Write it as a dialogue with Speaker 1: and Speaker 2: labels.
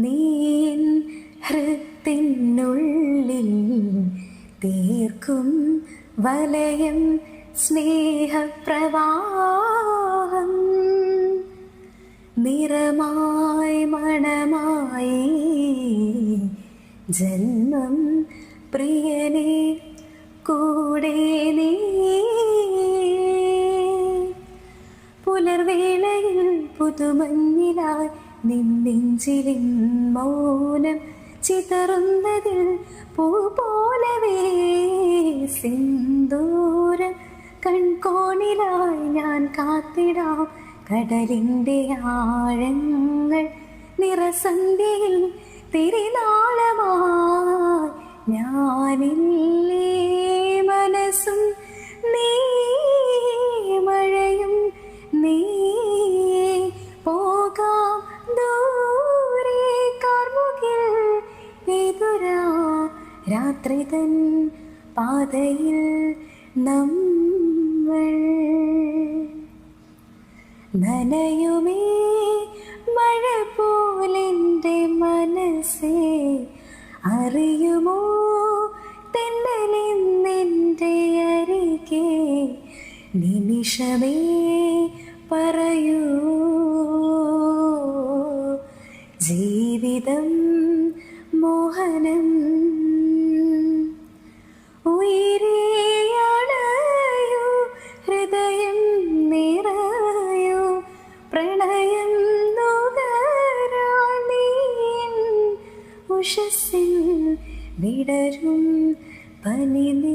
Speaker 1: നീൻ ഹൃത്തിനുള്ളിൽ തീർക്കും വലയം സ്നേഹപ്രവാഹം നിറമായി മണമായി ജന്മം പ്രിയനെ കൂടെ നീ പുലർവേളയിൽ പുതുമഞ്ഞിലായി നിന്നെഞ്ചിലിൻ മൗനം ചിതറുന്നതിൽ പൂ പോലവേ സിന്ദൂരം കൺകോണിലായി ഞാൻ കാത്തിടാം കടലിൻ്റെ ആഴങ്ങൾ നിറസന്ധ്യയിൽ തിരിനാളമായി ഞാനില്ലേ മനസ്സും നീ മഴയും നീ പോകാം ദൂരെ കാർമുകിൽ എതുരാ രാത്രി തൻ പാതയിൽ നമ്മൾ നനയുമേ മഴ പോലെൻ്റെ മനസ്സേ അറിയുമോ തെന്നലിന്നെൻ്റെ അരികെ നിമിഷമേ പറയൂ ജീവിതം മോഹനം ഉയരെയണയൂ ഹൃദയം നിറയൂ പ്രണയം നുകരാൻ നീ ഉഷസ്സിൽ വിടരും പനിനീർമലരേ